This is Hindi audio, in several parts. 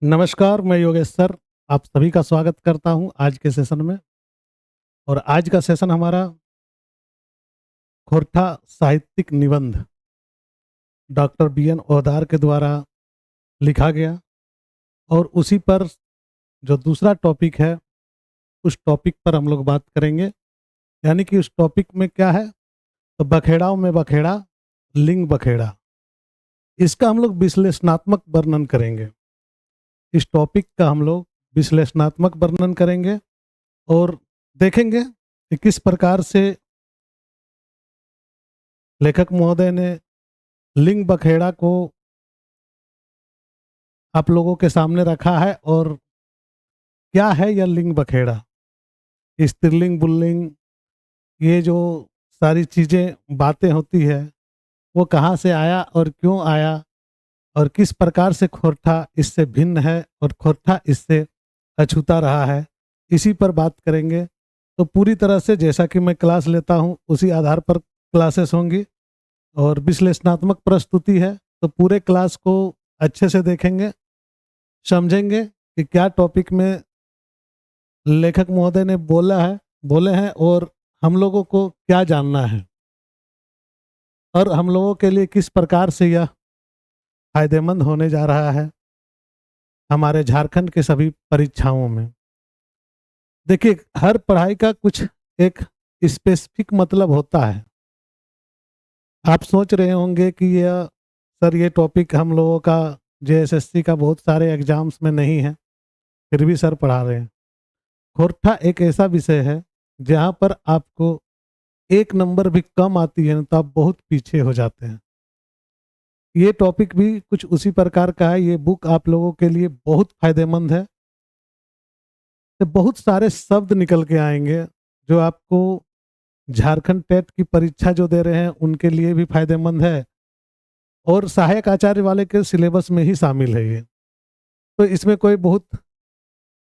नमस्कार, मैं योगेश सर, आप सभी का स्वागत करता हूं आज के सेशन में। और आज का सेशन हमारा खोरठा साहित्यिक निबंध डॉक्टर बी.एन. ओहदार के द्वारा लिखा गया। और उसी पर जो दूसरा टॉपिक है, उस टॉपिक पर हम लोग बात करेंगे। यानी कि उस टॉपिक में क्या है, तो बखेड़ाओं में बखेड़ा, लिंग बखेड़ा, इसका हम लोग विश्लेषणात्मक वर्णन करेंगे। इस टॉपिक का हम लोग विश्लेषणात्मक वर्णन करेंगे और देखेंगे कि किस प्रकार से लेखक महोदय ने लिंग बखेड़ा को आप लोगों के सामने रखा है। और क्या है यह लिंग बखेड़ा, स्त्रीलिंग पुल्लिंग, ये जो सारी चीज़ें बातें होती है, वो कहाँ से आया और क्यों आया, और किस प्रकार से खोरठा इससे भिन्न है और खोरठा इससे अछूता रहा है, इसी पर बात करेंगे। तो पूरी तरह से जैसा कि मैं क्लास लेता हूँ उसी आधार पर क्लासेस होंगी। और विश्लेषणात्मक प्रस्तुति है, तो पूरे क्लास को अच्छे से देखेंगे, समझेंगे कि क्या टॉपिक में लेखक महोदय ने बोले हैं और हम लोगों को क्या जानना है, और हम लोगों के लिए किस प्रकार से यह फायदेमंद होने जा रहा है हमारे झारखंड के सभी परीक्षाओं में। देखिए, हर पढ़ाई का कुछ एक स्पेसिफिक मतलब होता है। आप सोच रहे होंगे कि यह सर ये टॉपिक हम लोगों का जेएसएससी का बहुत सारे एग्जाम्स में नहीं है, फिर भी सर पढ़ा रहे हैं। खोरठा एक ऐसा विषय है जहाँ पर आपको एक नंबर भी कम आती है तो आप बहुत पीछे हो जाते हैं। ये टॉपिक भी कुछ उसी प्रकार का है। ये बुक आप लोगों के लिए बहुत फायदेमंद है। तो बहुत सारे शब्द निकल के आएंगे जो आपको झारखंड टेट की परीक्षा जो दे रहे हैं उनके लिए भी फायदेमंद है, और सहायक आचार्य वाले के सिलेबस में ही शामिल है ये। तो इसमें कोई बहुत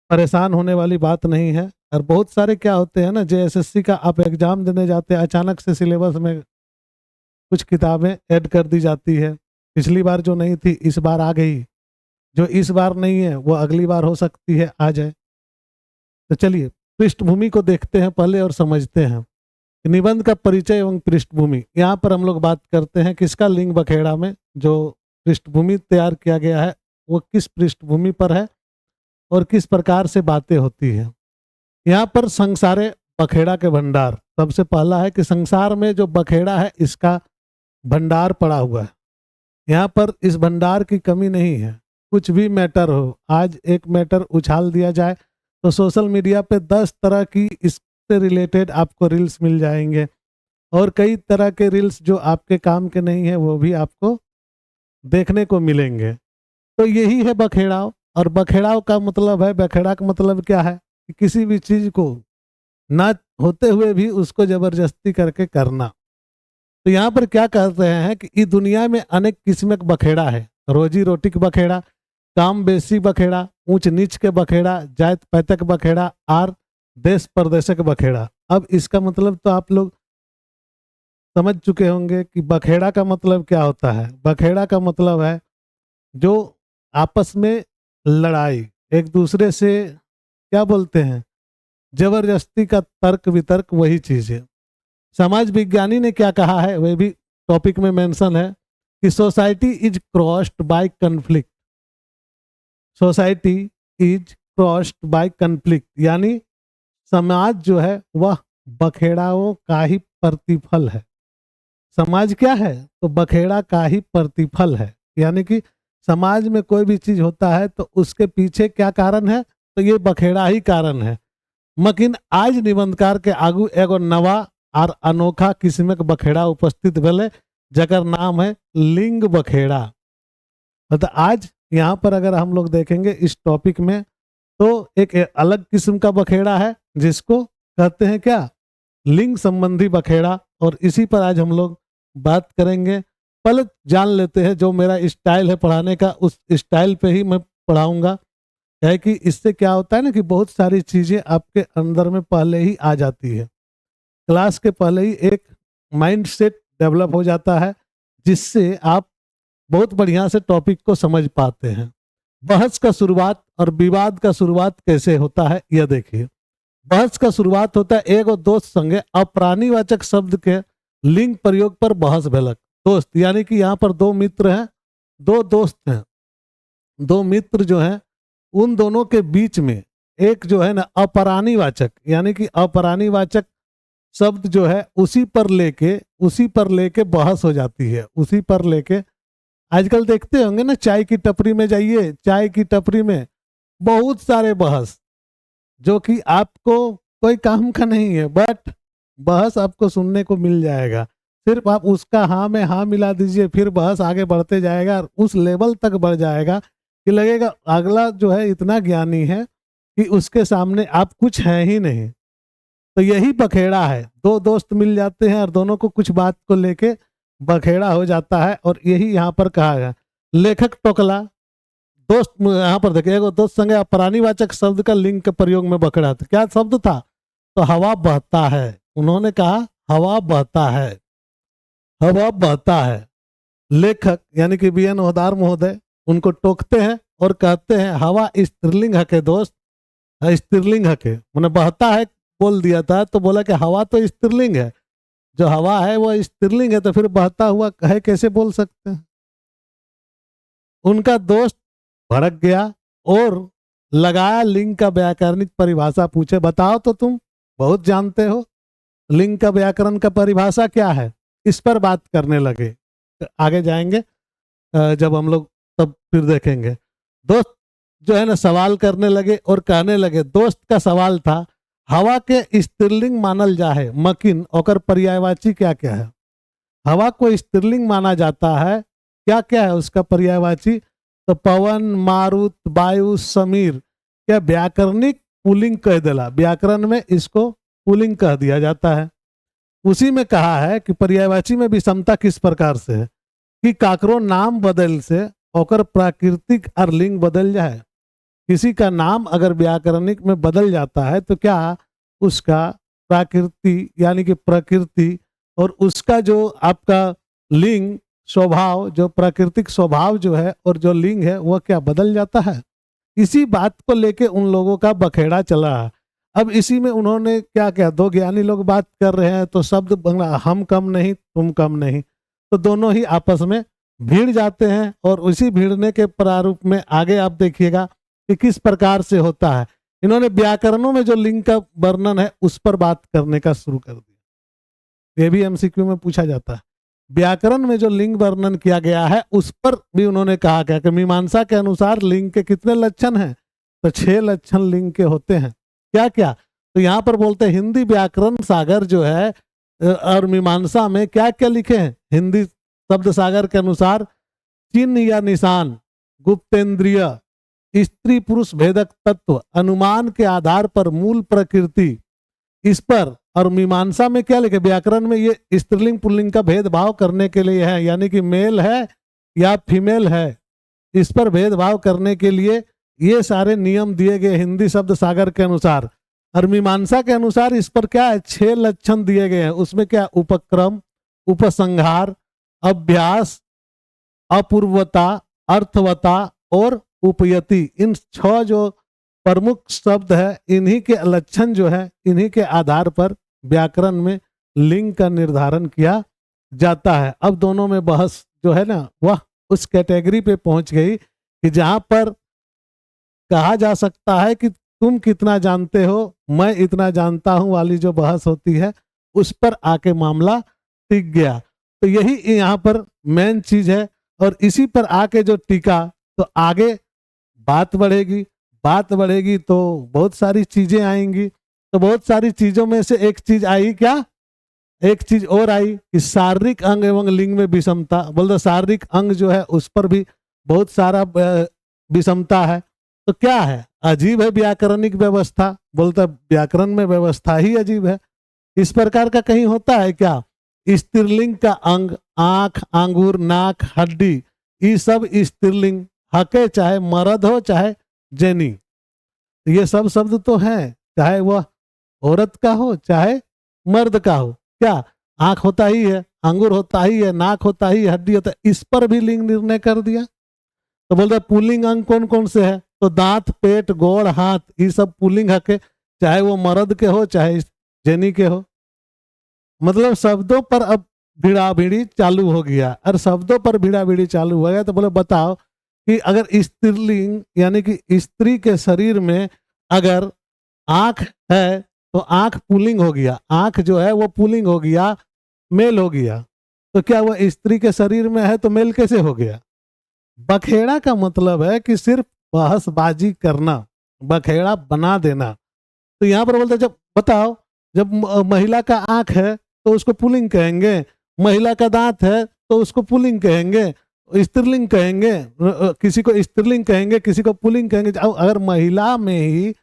परेशान होने वाली बात नहीं है। और बहुत सारे क्या होते हैं ना, जेएसएससी का आप एग्जाम देने जाते हैं, अचानक से सिलेबस में कुछ किताबें ऐड कर दी जाती है। पिछली बार जो नहीं थी इस बार आ गई, जो इस बार नहीं है वो अगली बार हो सकती है आ जाए। तो चलिए पृष्ठभूमि को देखते हैं पहले और समझते हैं। निबंध का परिचय एवं पृष्ठभूमि, यहाँ पर हम लोग बात करते हैं किसका, लिंग बखेड़ा में जो पृष्ठभूमि तैयार किया गया है वो किस पृष्ठभूमि पर है और किस प्रकार से बातें होती है। यहाँ पर संसारे बखेड़ा के भंडार, सबसे पहला है कि संसार में जो बखेड़ा है इसका भंडार पड़ा हुआ है। यहाँ पर इस भंडार की कमी नहीं है। कुछ भी मैटर हो, आज एक मैटर उछाल दिया जाए तो सोशल मीडिया पे 10 तरह की इससे रिलेटेड आपको रील्स मिल जाएंगे, और कई तरह के रील्स जो आपके काम के नहीं है वो भी आपको देखने को मिलेंगे। तो यही है बखेड़ाव। और बखेड़ाव का मतलब है, बखेड़ा का मतलब क्या है कि किसी भी चीज को ना होते हुए भी उसको जबरदस्ती करके करना। तो यहाँ पर क्या कह रहे हैं कि इस दुनिया में अनेक किस्म के बखेड़ा है। रोजी रोटी के बखेड़ा, काम बेसी बखेड़ा, ऊंच नीच के बखेड़ा, जात पैतक बखेड़ा, और देश परदेशक बखेड़ा। अब इसका मतलब तो आप लोग समझ चुके होंगे कि बखेड़ा का मतलब क्या होता है। बखेड़ा का मतलब है जो आपस में लड़ाई, एक दूसरे से क्या बोलते हैं, जबरदस्ती का तर्क वितर्क, वही चीज है। समाज विज्ञानी ने क्या कहा है वह भी टॉपिक में मेंशन है कि society is crossed by conflict. Society is crossed by conflict, यानी समाज जो है वह बखेड़ाओं का ही प्रतिफल है। समाज क्या है, तो बखेड़ा का ही प्रतिफल है। यानी कि समाज में कोई भी चीज होता है तो उसके पीछे क्या कारण है, तो ये बखेड़ा ही कारण है। मकिन आज निबंधकार के आगू एगो नवा और अनोखा किस्म के बखेड़ा उपस्थित भेले, जकर नाम है लिंग बखेड़ा। मतलब आज यहाँ पर अगर हम लोग देखेंगे इस टॉपिक में, तो एक अलग किस्म का बखेड़ा है जिसको कहते हैं क्या, लिंग संबंधी बखेड़ा। और इसी पर आज हम लोग बात करेंगे। पहले जान लेते हैं जो मेरा स्टाइल है पढ़ाने का, उस स्टाइल पे ही मैं पढ़ाऊंगा। है कि इससे क्या होता है ना कि बहुत सारी चीजें आपके अंदर में पहले ही आ जाती है। क्लास के पहले ही एक माइंड सेट डेवलप हो जाता है, जिससे आप बहुत बढ़िया से टॉपिक को समझ पाते हैं। बहस का शुरुआत और विवाद का शुरुआत कैसे होता है यह देखिए। बहस का शुरुआत होता है एगो दोस्त संगे अप्राणीवाचक शब्द के लिंग प्रयोग पर बहस भेलक। दोस्त यानी कि यहाँ पर दो मित्र हैं, दो दोस्त हैं, दो मित्र जो हैं, उन दोनों के बीच में एक जो है ना अपराणीवाचक यानी कि अपराणीवाचक शब्द जो है उसी पर लेके बहस हो जाती है। उसी पर लेके आजकल देखते होंगे ना, चाय की टपरी में जाइए, चाय की टपरी में बहुत सारे बहस जो कि आपको कोई काम का नहीं है, बट बहस आपको सुनने को मिल जाएगा। सिर्फ आप उसका हाँ में हाँ मिला दीजिए, फिर बहस आगे बढ़ते जाएगा और उस लेवल तक बढ़ जाएगा कि लगेगा अगला जो है इतना ज्ञानी है कि उसके सामने आप कुछ हैं ही नहीं। तो यही बखेड़ा है, दो दोस्त मिल जाते हैं और दोनों को कुछ बात को लेके बखेड़ा हो जाता है। और यही यहाँ पर कहा गया, लेखक टोकला दोस्त, यहाँ पर देखिए एगो दोस्त संगे प्राणीवाचक शब्द का लिंग के प्रयोग में बखेड़ा था। क्या शब्द था? तो हवा बहता है। उन्होंने कहा हवा बहता है, हवा बहता है। लेखक यानी कि बी एन ओहदार महोदय उनको टोकते हैं और कहते हैं हवा स्त्रीलिंग है के दोस्त, स्त्रीलिंग है के, मैंने बहता है बोल दिया था तो बोला कि हवा तो स्त्रीलिंग है, जो हवा है वो स्त्रीलिंग है तो फिर बहता हुआ है कैसे बोल सकते हैं। उनका दोस्त भड़क गया और लगाया लिंग का व्याकरणिक परिभाषा, पूछे बताओ तो तुम बहुत जानते हो, लिंग का व्याकरण का परिभाषा क्या है। इस पर बात करने लगे। आगे जाएंगे जब हम लोग तब फिर देखेंगे। दोस्त जो है ना सवाल करने लगे और कहने लगे, दोस्त का सवाल था हवा के स्त्रीलिंग मानल जाए मकिन ओकर पर्यायवाची क्या क्या है। हवा को स्त्रीलिंग माना जाता है, क्या क्या है उसका पर्यायवाची। तो पवन, मारुत, वायु, समीर, क्या व्याकरणिक पुलिंग कह देला, व्याकरण में इसको पुलिंग कह दिया जाता है। उसी में कहा है कि पर्यायवाची में विषमता किस प्रकार से है कि काकरो नाम बदल से ओकर प्राकृतिक और लिंग बदल जाए। किसी का नाम अगर व्याकरणिक में बदल जाता है तो क्या उसका प्राकृति यानी कि प्रकृति और उसका जो आपका लिंग स्वभाव, जो प्राकृतिक स्वभाव जो है और जो लिंग है वह क्या बदल जाता है। इसी बात को लेके उन लोगों का बखेड़ा चला है। अब इसी में उन्होंने क्या क्या, दो ज्ञानी लोग बात कर रहे हैं तो शब्द बना हम कम नहीं तुम कम नहीं, तो दोनों ही आपस में भिड़ जाते हैं। और उसी भिड़ने के प्रारूप में आगे आप देखिएगा कि किस प्रकार से होता है। इन्होंने व्याकरणों में जो लिंग का वर्णन है उस पर बात करने का शुरू कर दिया। ये भी एमसीक्यू में पूछा जाता है। व्याकरण में जो लिंग वर्णन किया गया है उस पर भी उन्होंने कहा क्या कि मीमांसा के अनुसार लिंग के कितने लक्षण हैं, तो 6 लक्षण लिंग के होते हैं। क्या क्या? तो यहाँ पर बोलते हैं हिंदी व्याकरण सागर जो है और मीमांसा में क्या क्या लिखे हैं। हिंदी शब्द सागर के अनुसार चिन्ह या निशान, गुप्तेंद्रिय, स्त्री पुरुष भेदक तत्व, अनुमान के आधार पर मूल प्रकृति, इस पर। और मीमांसा में क्या लिखे, व्याकरण में ये स्त्रीलिंग पुल्लिंग का भेदभाव करने के लिए है, यानी कि मेल है या फीमेल है, इस पर भेदभाव करने के लिए ये सारे नियम दिए गए हिंदी शब्द सागर के अनुसार। और मीमांसा के अनुसार इस पर क्या है, 6 लक्षण दिए गए हैं। उसमें क्या, उपक्रम, उपसंहार, अभ्यास, अपूर्वता, अर्थवता और उपयति, इन 6 जो प्रमुख शब्द है इन्हीं के लक्षण जो है इन्हीं के आधार पर व्याकरण में लिंग का निर्धारण किया जाता है। अब दोनों में बहस जो है ना वह उस कैटेगरी पे पहुंच गई कि जहां पर कहा जा सकता है कि तुम कितना जानते हो मैं इतना जानता हूं वाली जो बहस होती है उस पर आके मामला टिक गया। तो यही यहाँ पर मेन चीज है। और इसी पर आके जो टिका तो आगे बात बढ़ेगी, बात बढ़ेगी तो बहुत सारी चीजें आएंगी। तो बहुत सारी चीजों में से एक चीज आई क्या, एक चीज और आई कि शारीरिक अंग एवं लिंग में विषमता। बोलते शारीरिक अंग जो है उस पर भी बहुत सारा विषमता है। तो क्या है, अजीब है व्याकरणिक व्यवस्था। बोलता व्याकरण में व्यवस्था ही अजीब है। इस प्रकार का कहीं होता है क्या, स्त्रीलिंग का अंग, आंख, आंगूर, नाक, हड्डी, ये सब स्त्रीलिंग हके, चाहे मर्द हो चाहे जेनी, ये सब शब्द तो हैं, चाहे वह औरत का हो चाहे मर्द का हो। क्या, आंख होता ही है, अंगूर होता ही है, नाक होता ही है, हड्डी होता है, इस पर भी लिंग निर्णय कर दिया। तो बोलते हैं पुल्लिंग अंग कौन कौन से है, तो दांत, पेट, गोड़, हाथ, ये सब पुल्लिंग है के, चाहे वो मर्द के हो चाहे जेनी के हो। मतलब शब्दों पर अब भिड़ा भिड़ी चालू हो गया। और शब्दों पर भिड़ा भिड़ी चालू हो गया तो बोले बताओ कि अगर स्त्रीलिंग यानी कि स्त्री के शरीर में अगर आंख है तो आंख पुल्लिंग हो गया, आंख जो है वो पुल्लिंग हो गया, मेल हो गया, तो क्या वह स्त्री के शरीर में है तो मेल कैसे हो गया? बखेड़ा का मतलब है कि सिर्फ बहसबाजी करना, बखेड़ा बना देना। तो यहाँ पर बोलते जब बताओ, जब महिला का आंख है तो उसको पुल्लिंग कहेंगे, महिला का दांत है तो उसको पुल्लिंग कहेंगे, स्त्रीलिंग कहेंगे, किसी को स्त्रीलिंग कहेंगे, किसी को पुल्लिंग कहेंगे। अगर महिला में ही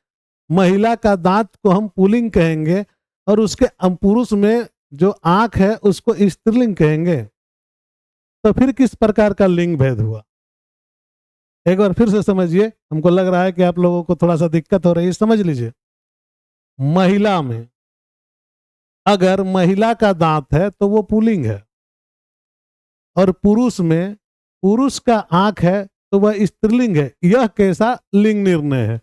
महिला का दांत को हम पुल्लिंग कहेंगे और उसके पुरुष में जो आंख है उसको स्त्रीलिंग कहेंगे, तो फिर किस प्रकार का लिंग भेद हुआ? एक बार फिर से समझिए, हमको लग रहा है कि आप लोगों को थोड़ा सा दिक्कत हो रही है, समझ लीजिए। महिला में अगर महिला का दांत है तो वो पुल्लिंग है, और पुरुष में पुरुष का आंख है तो वह स्त्रीलिंग है। यह कैसा लिंग निर्णय है?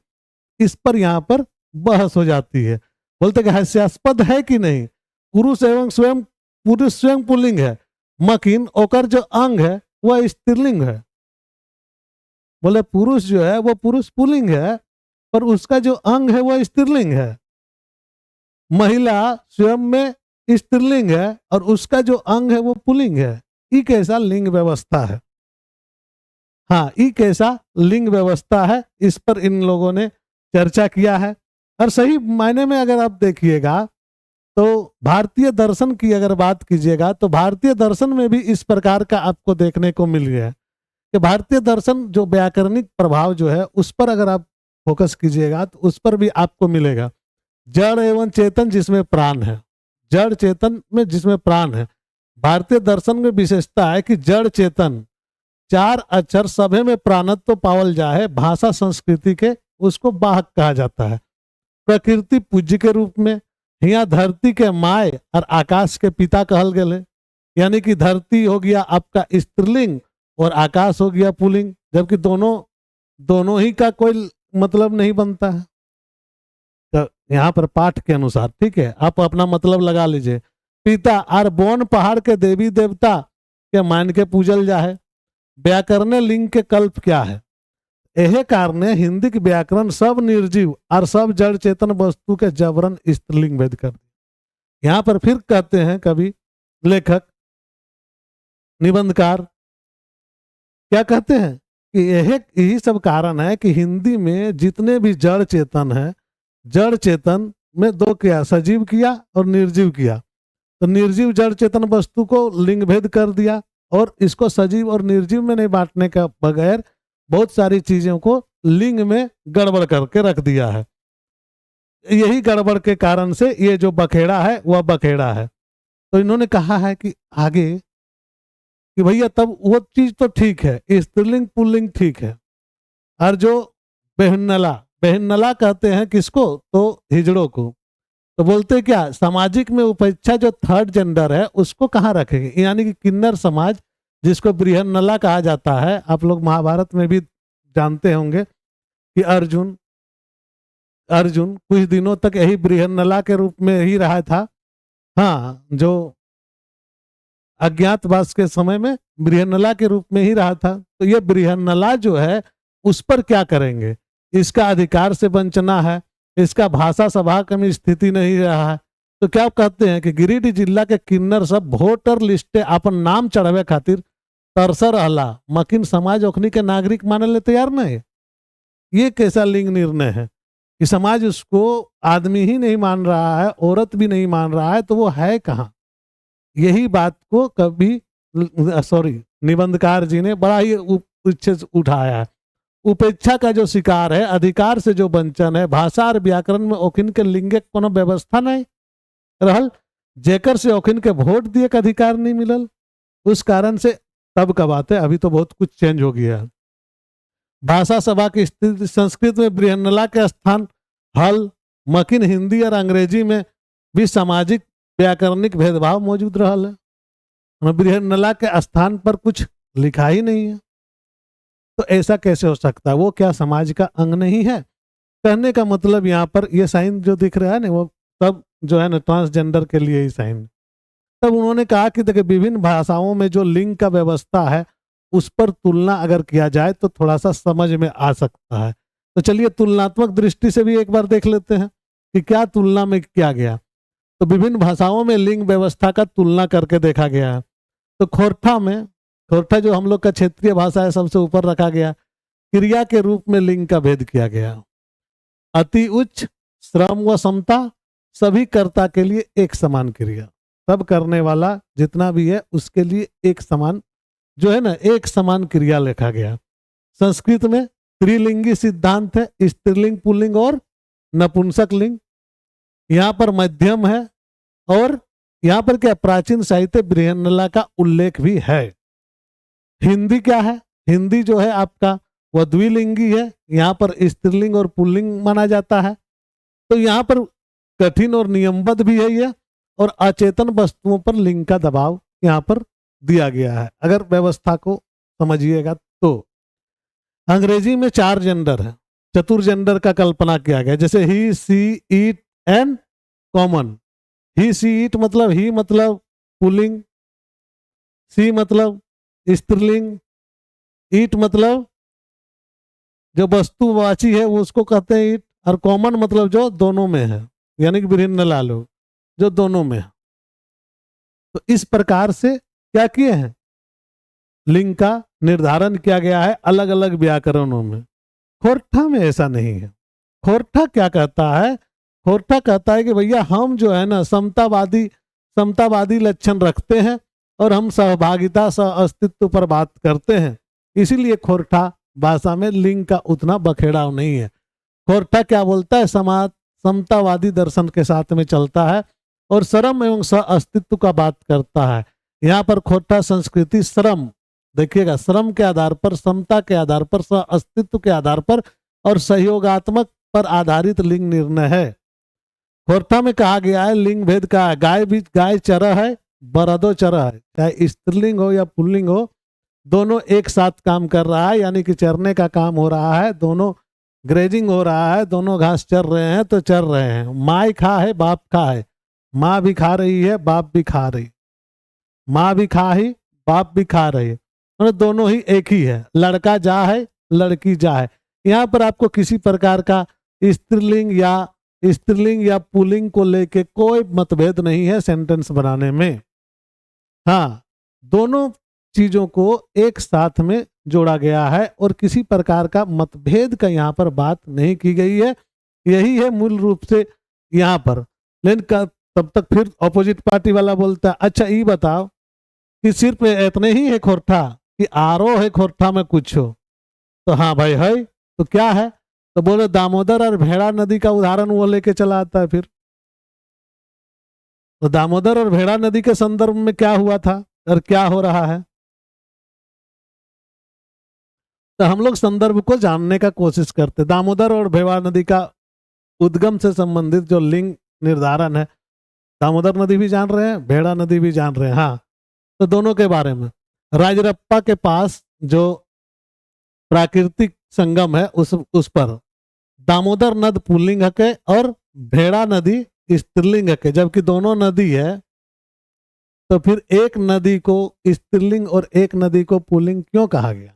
इस पर यहाँ पर बहस हो जाती है। बोलते कि हास्यास्पद है कि नहीं, पुरुष एवं स्वयं पुरुष स्वयं पुल्लिंग है, मकिन ओकर जो अंग है वह स्त्रीलिंग है। बोले पुरुष जो है वो पुरुष पुल्लिंग है पर उसका जो अंग है वह स्त्रीलिंग है। महिला स्वयं में स्त्रीलिंग है और उसका जो अंग है वो पुल्लिंग है। ये कैसा लिंग व्यवस्था है? हाँ, ये कैसा लिंग व्यवस्था है, इस पर इन लोगों ने चर्चा किया है। और सही मायने में अगर आप देखिएगा तो भारतीय दर्शन की अगर बात कीजिएगा तो भारतीय दर्शन में भी इस प्रकार का आपको देखने को मिल गया है कि भारतीय दर्शन जो व्याकरणिक प्रभाव जो है उस पर अगर आप फोकस कीजिएगा तो उस पर भी आपको मिलेगा। जड़ एवं चेतन जिसमें प्राण है, जड़ चेतन में जिसमें प्राण है। भारतीय दर्शन में विशेषता है कि जड़ चेतन चार अक्षर सभे में प्राणत्व पावल जाए, भाषा संस्कृति के उसको वाहक कहा जाता है। प्रकृति पूज्य के रूप में, यहाँ धरती के माय और आकाश के पिता कहल गए, यानी कि धरती हो गया आपका स्त्रीलिंग और आकाश हो गया पुल्लिंग, जबकि दोनों ही का कोई मतलब नहीं बनता है। तो यहाँ पर पाठ के अनुसार, ठीक है, आप अपना मतलब लगा लीजिए। पिता और बोन पहाड़ के देवी देवता के मान के पूजल जाए। व्याकरण लिंग के कल्प क्या है? यह कारण हिंदी के व्याकरण सब निर्जीव और सब जड़ चेतन वस्तु के जबरन स्त्रीलिंग भेद कर दिया। यहाँ पर फिर कहते हैं कवि, लेखक, निबंधकार क्या कहते हैं कि यही सब कारण है कि हिंदी में जितने भी जड़ चेतन है, जड़ चेतन में दो किया, सजीव किया और निर्जीव किया। तो निर्जीव जड़ चेतन वस्तु को लिंग भेद कर दिया और इसको सजीव और निर्जीव में नहीं बांटने का बगैर बहुत सारी चीजों को लिंग में गड़बड़ करके रख दिया है। यही गड़बड़ के कारण से ये जो बखेड़ा है वह बखेड़ा है। तो इन्होंने कहा है कि आगे कि भैया तब वो चीज तो ठीक है, स्त्रीलिंग पुल्लिंग ठीक है, और जो बेहन्नला, बेहन्नला कहते हैं किसको? तो हिजड़ों को। तो बोलते क्या, सामाजिक में उपेक्षा जो थर्ड जेंडर है उसको कहाँ रखेंगे? यानी कि किन्नर समाज जिसको बृहन्नला कहा जाता है। आप लोग महाभारत में भी जानते होंगे कि अर्जुन कुछ दिनों तक यही बृहन्नला के रूप में ही रहा था। हाँ, जो अज्ञातवास के समय में बृहन्नला के रूप में ही रहा था। तो ये बृहन्नला जो है उस पर क्या करेंगे? इसका अधिकार से वंचना है, इसका भाषा सभा में स्थिति नहीं रहा है। तो क्या कहते हैं कि गिरिडीह जिला के किन्नर सब वोटर लिस्टे अपन नाम चढ़ावे खातिर तरसर रहला, मकिन समाज ओखनी के नागरिक माने ले तैयार नहीं। ये कैसा लिंग निर्णय है कि समाज उसको आदमी ही नहीं मान रहा है, औरत भी नहीं मान रहा है, तो वो है कहाँ? यही बात को कभी निबंधकार जी ने बड़ा ही उच्छे उठाया है। उपेक्षा का जो शिकार है, अधिकार से जो वंचन है, भाषा और व्याकरण में ओखिन के लिंगे कोनो व्यवस्था नहीं रहल, जेकर से ओखिन के वोट दिए का अधिकार नहीं मिलल। उस कारण से तब का बात है, अभी तो बहुत कुछ चेंज हो गया है। भाषा सभा की स्थिति, संस्कृत में बृहन्नला के स्थान हल, मकिन हिंदी और अंग्रेजी में भी सामाजिक व्याकरणिक भेदभाव मौजूद रहा है। बृहन्नला के स्थान पर कुछ लिखा ही नहीं है। तो ऐसा कैसे हो सकता है, वो क्या समाज का अंग नहीं है? कहने का मतलब यहाँ पर ये साइन जो दिख रहा है ना, वो तब जो है ना ट्रांसजेंडर के लिए ही साइन। तब उन्होंने कहा कि देखिए विभिन्न भाषाओं में जो लिंग का व्यवस्था है उस पर तुलना अगर किया जाए तो थोड़ा सा समझ में आ सकता है। तो चलिए तुलनात्मक दृष्टि से भी एक बार देख लेते हैं कि क्या तुलना में किया गया। तो विभिन्न भाषाओं में लिंग व्यवस्था का तुलना करके देखा गया है। तो खोरठा जो हम लोग का क्षेत्रीय भाषा है सबसे ऊपर रखा गया। क्रिया के रूप में लिंग का भेद किया गया। अति उच्च श्रम व समता, सभी कर्ता के लिए एक समान क्रिया, सब करने वाला जितना भी है उसके लिए एक समान जो है ना एक समान क्रिया लिखा गया। संस्कृत में त्रिलिंगी सिद्धांत है, स्त्रीलिंग पुल्लिंग और नपुंसक लिंग। यहाँ पर मध्यम है और यहाँ पर क्या प्राचीन साहित्य बृहन्नला का उल्लेख भी है। हिंदी क्या है, हिंदी जो है आपका वह द्विलिंगी है, यहाँ पर स्त्रीलिंग और पुल्लिंग माना जाता है। तो यहाँ पर कठिन और नियमबद्ध भी है ये, और अचेतन वस्तुओं पर लिंग का दबाव यहाँ पर दिया गया है अगर व्यवस्था को समझिएगा तो। अंग्रेजी में 4 जेंडर है, चतुर्जेंडर का कल्पना किया गया, जैसे ही, see, it and common. He see it मतलब ही मतलब पुल्लिंग, सी मतलब स्त्रीलिंग, इट मतलब जो वस्तुवाची है वो उसको कहते हैं इट, और कॉमन मतलब जो दोनों में है, यानी कि विभिन्न लालो जो दोनों में है। तो इस प्रकार से क्या किए हैं, लिंग का निर्धारण किया गया है अलग अलग व्याकरणों में। खोरठा में ऐसा नहीं है। खोरठा क्या कहता है, खोरठा कहता है कि भैया हम जो है ना समतावादी लक्षण रखते हैं और हम सहभागिता सह अस्तित्व पर बात करते हैं, इसीलिए खोरठा भाषा में लिंग का उतना बखेड़ाव नहीं है। खोरठा क्या बोलता है, समाज समतावादी दर्शन के साथ में चलता है और श्रम एवं सह अस्तित्व का बात करता है। यहाँ पर खोरठा संस्कृति श्रम, देखिएगा श्रम के आधार पर, समता के आधार पर, सह अस्तित्व के आधार पर और सहयोगात्मक पर आधारित लिंग निर्णय है। खोरठा में कहा गया है लिंग भेद का है, गाय चरा है, बरदो चरा है, चाहे स्त्रीलिंग हो या पुल्लिंग हो, दोनों एक साथ काम कर रहा है, यानी कि चरने का काम हो रहा है, दोनों ग्रेजिंग हो रहा है, दोनों घास चर रहे हैं तो चर रहे हैं। माँ खा है बाप खा है, माँ भी खा रही है बाप भी खा रही, माँ भी खा ही बाप भी खा रही है, मतलब दोनों ही एक ही है। लड़का जा है लड़की जा है। यहाँ पर आपको किसी प्रकार का स्त्रीलिंग या पुल्लिंग को लेके कोई मतभेद नहीं है सेंटेंस बनाने में। हाँ, दोनों चीजों को एक साथ में जोड़ा गया है और किसी प्रकार का मतभेद का यहाँ पर बात नहीं की गई है। यही है मूल रूप से यहाँ पर। लेकिन तब तक फिर ऑपोजिट पार्टी वाला बोलता है, अच्छा ये बताओ कि सिर्फ इतने ही है खोरठा कि आरो है खोरठा में कुछ हो? तो हाँ भाई है, तो क्या है? तो बोले दामोदर और भेड़ा नदी का उदाहरण वो लेके चला आता है। फिर तो दामोदर और भेड़ा नदी के संदर्भ में क्या हुआ था और क्या हो रहा है, तो हम लोग संदर्भ को जानने का कोशिश करते। दामोदर और भेड़ा नदी का उद्गम से संबंधित जो लिंग निर्धारण है, दामोदर नदी भी जान रहे हैं, भेड़ा नदी भी जान रहे हैं। हाँ, तो दोनों के बारे में राजरप्पा के पास जो प्राकृतिक संगम है उस पर दामोदर नद पुल्लिंग है और भेड़ा नदी स्त्रीलिंग है। जबकि दोनों नदी है तो फिर एक नदी को स्त्रीलिंग और एक नदी को पुल्लिंग क्यों कहा गया?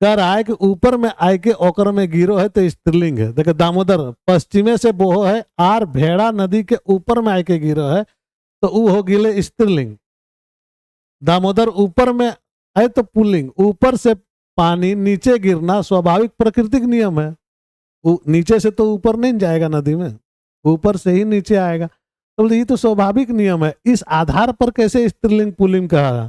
कह रहा है कि ऊपर में आय के ओकर में गिरो है तो स्त्रीलिंग है। देखो दामोदर पश्चिमे से बोहो है आर भेड़ा नदी के ऊपर में आय के गिरो है तो वो हो गिले स्त्रीलिंग। दामोदर ऊपर में है तो पुल्लिंग। ऊपर से पानी नीचे गिरना स्वाभाविक प्राकृतिक नियम है। नीचे से तो ऊपर नहीं जाएगा नदी में, ऊपर से ही नीचे आएगा। तो ये तो स्वाभाविक नियम है। इस आधार पर कैसे स्त्रीलिंग पुल्लिंग कहा?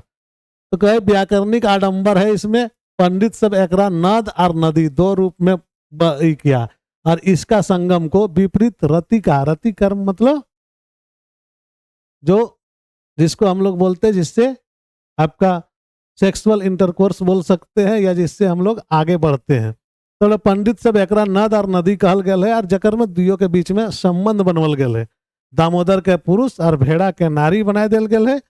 तो कहे व्याकरणिक आडंबर है इसमें। पंडित सब एकरा नद और नदी दो रूप में किया और इसका संगम को विपरीत रति कहा। रति कर्म मतलब जो जिसको हम लोग बोलते हैं, जिससे आपका सेक्सुअल इंटरकोर्स बोल सकते हैं या जिससे हम लोग आगे बढ़ते हैं। तो पंडित सब एकरा नद और नदी कहल गया है और जकर में दुइयों के बीच में संबंध बनवल गया है। दामोदर के पुरुष और भेड़ा के नारी बनाए दिल गया है।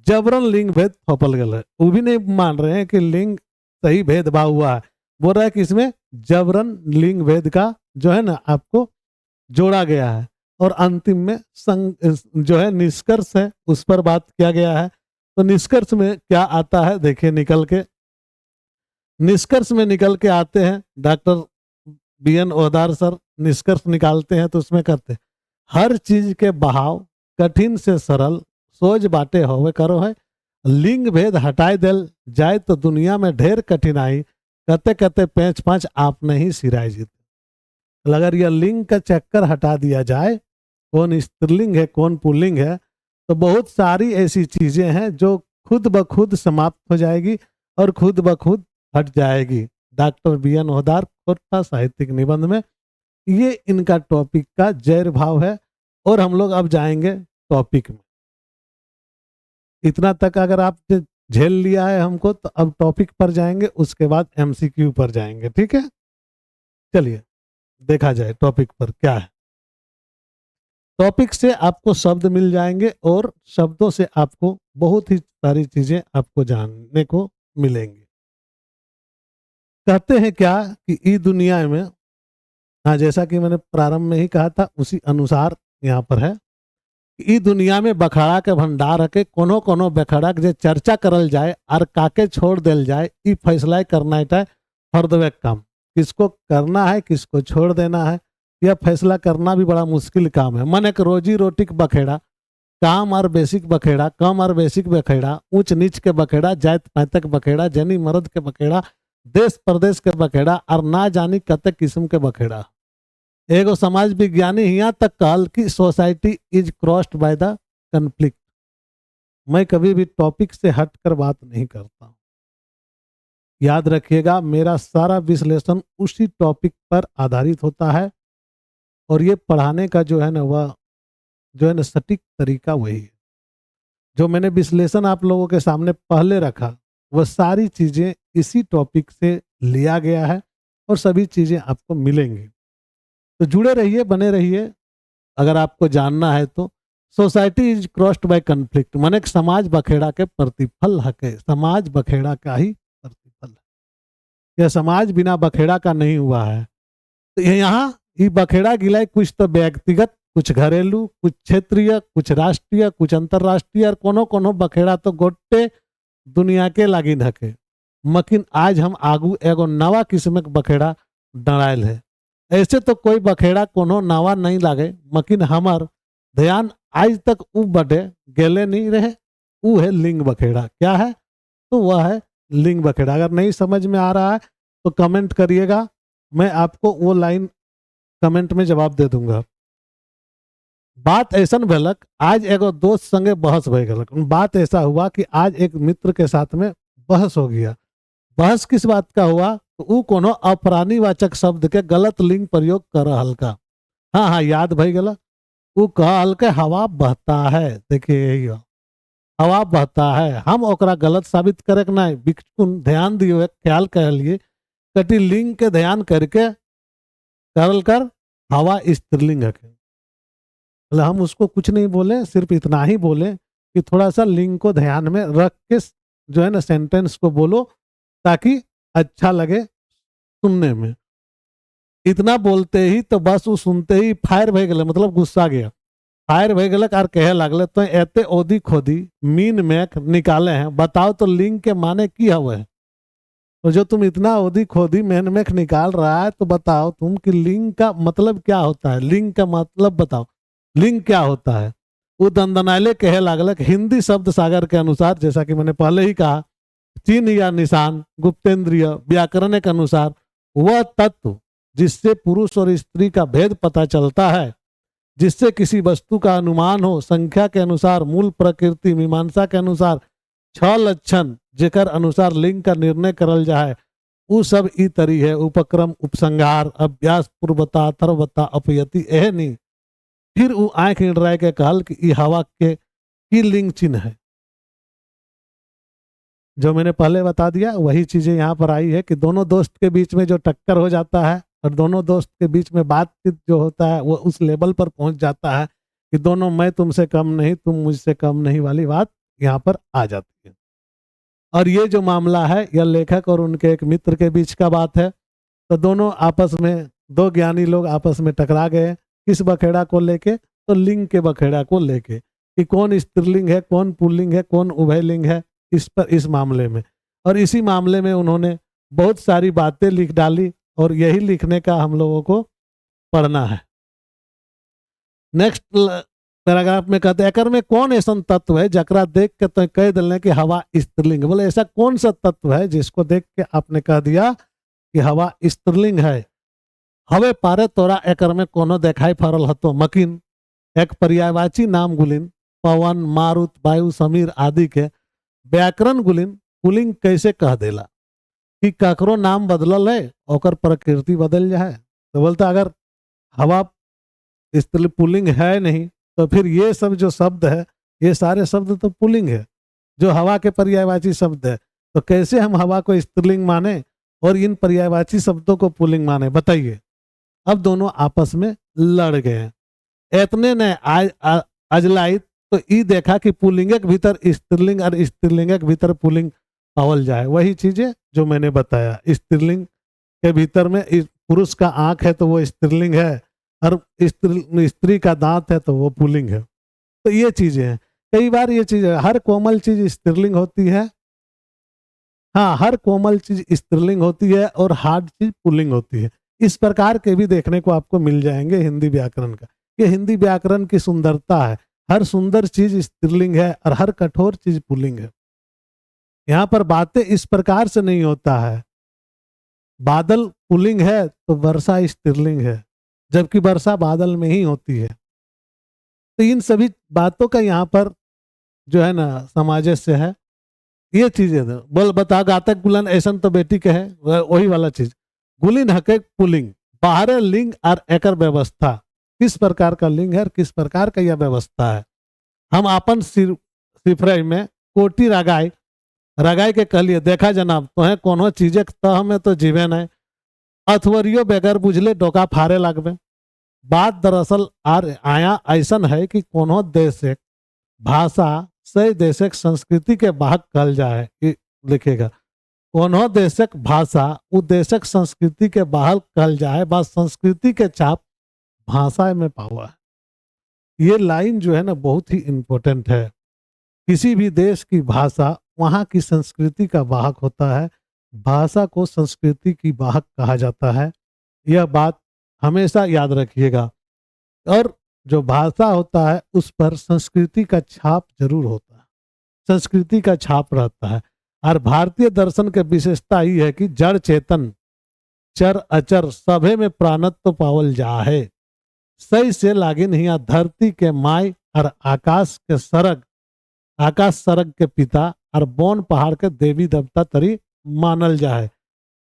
जबरन लिंग भेद थोपल गया है। वो भी नहीं मान रहे हैं कि लिंग सही भेदभाव हुआ है। बोल रहा है कि इसमें जबरन लिंग भेद का जो है ना आपको जोड़ा गया है। और अंतिम में जो है निष्कर्ष है उस पर बात किया गया है। तो निष्कर्ष में क्या आता है देखिए, निष्कर्ष में निकल के आते हैं डॉक्टर बी.एन. ओहदार सर निष्कर्ष निकालते हैं तो उसमें करते हैं, हर चीज के बहाव कठिन से सरल सोच बाटे होवे करो है, लिंग भेद हटाए दिल जाए तो दुनिया में ढेर कठिनाई, कते कते पेंच पांच आप नहीं सिराय जीते। अगर यह लिंग का चक्कर हटा दिया जाए, कौन स्त्रीलिंग है कौन पुल्लिंग है, तो बहुत सारी ऐसी चीजें हैं जो खुद ब खुद समाप्त हो जाएगी और खुद ब खुद हट जाएगी। Doctor BN. ओहदार खोटा साहित्यिक निबंध में ये इनका टॉपिक का जैर भाव है। और हम लोग अब जाएंगे टॉपिक में। इतना तक अगर आप झेल लिया है हमको, तो अब टॉपिक पर जाएंगे, उसके बाद एमसीक्यू पर जाएंगे। ठीक है, चलिए देखा जाए टॉपिक पर क्या है। टॉपिक से आपको शब्द मिल जाएंगे और शब्दों से आपको बहुत ही सारी चीजें आपको जानने को मिलेंगी। कहते हैं क्या कि ई दुनिया में, हाँ जैसा कि मैंने प्रारंभ में ही कहा था उसी अनुसार यहाँ पर है, ई दुनिया में बखाड़ा के भंडार के कोनो कोनो बखाड़ा के जे चर्चा करल जाए और काके छोड़ दिल जाए, ई फैसला करना है फर्दवे काम। किसको करना है किसको छोड़ देना है, यह फैसला करना भी बड़ा मुश्किल काम है। मन एक रोजी रोटी के बखेड़ा, काम और बेसिक बखेड़ा, कम और बेसिक बखेड़ा, ऊंच नीच के बखेड़ा, जात पात के बखेड़ा, जनी मर्द के बखेड़ा, देश प्रदेश के बखेड़ा और ना जानी कते किस्म के बखेड़ा। एगो समाज विज्ञानी यहाँ तक कहल कि society is crossed by the conflict. मैं कभी भी टॉपिक से हटकर बात नहीं करता हूँ, याद रखिएगा मेरा सारा विश्लेषण उसी टॉपिक पर आधारित होता है। और ये पढ़ाने का जो है ना वह जो है ना सटीक तरीका वही है। जो मैंने विश्लेषण आप लोगों के सामने पहले रखा वह सारी चीजें इसी टॉपिक से लिया गया है और सभी चीजें आपको मिलेंगी। तो जुड़े रहिए, बने रहिए। अगर आपको जानना है तो society is crossed by conflict, मन एक समाज बखेड़ा के प्रतिफल है, समाज बखेड़ा का ही प्रतिफल है। यह समाज बिना बखेड़ा का नहीं हुआ है। तो यहाँ ये बखेड़ा गिलाए कुछ तो व्यक्तिगत, कुछ घरेलू, कुछ क्षेत्रीय, कुछ राष्ट्रीय, कुछ अंतरराष्ट्रीय और कोनो कोनो बखेड़ा तो गोटे दुनिया के लागिन हके। मकिन आज हम आगू एगो नवा किस्म के बखेड़ा डरायल है। ऐसे तो कोई बखेड़ा कोनो नवा नहीं लागे, मकिन हमार ध्यान आज तक उ बढ़े गेले नहीं रहे, वो है लिंग बखेड़ा। क्या है? तो वह है लिंग बखेड़ा। अगर नहीं समझ में आ रहा है तो कमेंट करिएगा, मैं आपको वो लाइन कमेंट में जवाब दे दूंगा। बात ऐसा भेलक, आज एगो दोस्त संगे बहस भय गलक। बात ऐसा हुआ कि आज एक मित्र के साथ में बहस हो गया। बहस किस बात का हुआ? तो वो कोनो अपराधीवाचक शब्द के गलत लिंग प्रयोग कर हल्का। हाँ हाँ याद भई गला। वो कहल के हवा बहता है। देखिए यही हवा बहता है, हम ओकरा गलत साबित करे नहीं, बिल्कुल ध्यान दियो, ख्याल कर लिए कटी लिंग के ध्यान करके करल कर हवा स्त्रीलिंग है। मतलब हम उसको कुछ नहीं बोले, सिर्फ इतना ही बोले कि थोड़ा सा लिंग को ध्यान में रख के जो है ना सेंटेंस को बोलो ताकि अच्छा लगे सुनने में। इतना बोलते ही तो बस वो सुनते ही फायर भय गए, मतलब गुस्सा गया, फायर भय गलक और कहे लगले तो एते ओदी खोदी मीन मैक निकाले हैं, बताओ तो लिंग के माने की हवे है। तो जो तुम इतना ओदी खोदी मैन मैक निकाल रहा है तो बताओ तुम कि लिंग का मतलब क्या होता है, लिंग का मतलब बताओ, लिंग क्या होता है। वो दंदनाले कहे लागलक हिंदी शब्द सागर के अनुसार, जैसा कि मैंने पहले ही कहा, चिन्ह या निशान गुप्तेंद्रिय व्याकरण के अनुसार वह तत्व जिससे पुरुष और स्त्री का भेद पता चलता है, जिससे किसी वस्तु का अनुमान हो, संख्या के अनुसार, मूल प्रकृति मीमांसा के अनुसार, 6 लक्षण जेकर अनुसार लिंग का निर्णय करल जाए, वो सब ई तरी है। उपक्रम, उपसंहार, अभ्यास, पूर्वता, तरवता, अपयति, एह नहीं। फिर वो आंख इंडराय के कहल कि ई हवा के की लिंग चिन्ह है। जो मैंने पहले बता दिया वही चीजें यहाँ पर आई है कि दोनों दोस्त के बीच में जो टक्कर हो जाता है और दोनों दोस्त के बीच में बातचीत जो होता है वो उस लेवल पर पहुंच जाता है कि दोनों मैं तुमसे कम नहीं तुम मुझसे कम नहीं वाली बात यहाँ पर आ जाती है। और ये जो मामला है यह लेखक और उनके एक मित्र के बीच का बात है। तो दोनों आपस में, दो ज्ञानी लोग आपस में टकरा गए। किस बखेड़ा को लेके? तो लिंग के बखेड़ा को लेके, कि कौन स्त्रीलिंग है, कौन पुल्लिंग है, कौन उभयलिंग है, इस पर, इस मामले में। और इसी मामले में उन्होंने बहुत सारी बातें लिख डाली और यही लिखने का हम लोगों को पढ़ना है। नेक्स्ट पैराग्राफ में कहते हैं, एकर में कौन ऐसा तत्व है जकरा देख के तो कह दिले कि हवा स्त्रीलिंग। बोले ऐसा कौन सा तत्व है जिसको देख के आपने कह दिया कि हवा स्त्रीलिंग है? हवे पारे तोरा एकर में कोनो देखाई फरल हतो मकिन। एक पर्यायवाची नाम गुलिन पवन, मारुत, वायु, समीर आदि के व्याकरण गुलिन पुलिंग कैसे कह देला कि ककरो नाम बदलल है ओकर प्रकृति बदल जाए। तो बोलता अगर हवा स्त्री पुलिंग है नहीं तो फिर ये सब जो शब्द है, ये सारे शब्द तो पुलिंग है, जो हवा के पर्यायवाची शब्द है। तो कैसे हम हवा को स्त्रीलिंग माने और इन पर्यायवाची शब्दों को पुलिंग माने, बताइए। अब दोनों आपस में लड़ गए। इतने ने अजलाई तो ई देखा कि पुलिंग के भीतर स्त्रीलिंग और स्त्रीलिंग के भीतर पुलिंग पावल जाए। वही चीजें जो मैंने बताया, स्त्रीलिंग के भीतर में पुरुष का आंख है तो वो स्त्रीलिंग है, और स्त्री का दांत है तो वो पुल्लिंग है। तो ये चीजें हैं। कई बार ये चीज, हर कोमल चीज स्त्रीलिंग होती है। हाँ, हर कोमल चीज स्त्रीलिंग होती है और हार्ड चीज पुल्लिंग होती है। इस प्रकार के भी देखने को आपको मिल जाएंगे हिंदी व्याकरण का। ये हिंदी व्याकरण की सुंदरता है। हर सुंदर चीज स्त्रीलिंग है और हर कठोर चीज पुल्लिंग है। यहाँ पर बातें इस प्रकार से नहीं होता है, बादल पुल्लिंग है तो वर्षा स्त्रीलिंग है, जबकि वर्षा बादल में ही होती है। तो इन सभी बातों का यहाँ पर जो है ना सामंजस्य है। ये चीजें बोल बता गातक गुलन ऐसन तो बेटी के है, वही वाला चीज। गुलिन हके पुलिंग बाहर लिंग और एकर व्यवस्था, किस प्रकार का लिंग है और किस प्रकार का यह व्यवस्था है। हम अपन सिफरई में कोटी रगाई रगाई के कहलिए, देखा जनाब तोहे कोनो चीजे तह में तो जीवे नहीं, अथवरियो बेगर बुझले डोका फारे लगबे। बात दरअसल आया ऐसन है कि कोनो देश भाषा से देशक संस्कृति के वाहक कहल जाए। लिखेगा कोनो देशक भाषा उ देशक संस्कृति के वाहक कहल जाए, बस संस्कृति के छाप भाषा में पावा है। ये लाइन जो है ना बहुत ही इंपॉर्टेंट है। किसी भी देश की भाषा वहाँ की संस्कृति का वाहक होता है। भाषा को संस्कृति की वाहक कहा जाता है। यह बात हमेशा याद रखिएगा। और जो भाषा होता है उस पर संस्कृति का छाप जरूर होता है, संस्कृति का छाप रहता है। और भारतीय दर्शन के विशेषता ही है कि जड़ चेतन चर अचर सभे में प्राणत्व पावल जा है। सही से लागिन हिया धरती के माय और आकाश के सरग, आकाश सरग के पिता और बोन पहाड़ के देवी देवता तरी मानल जाए।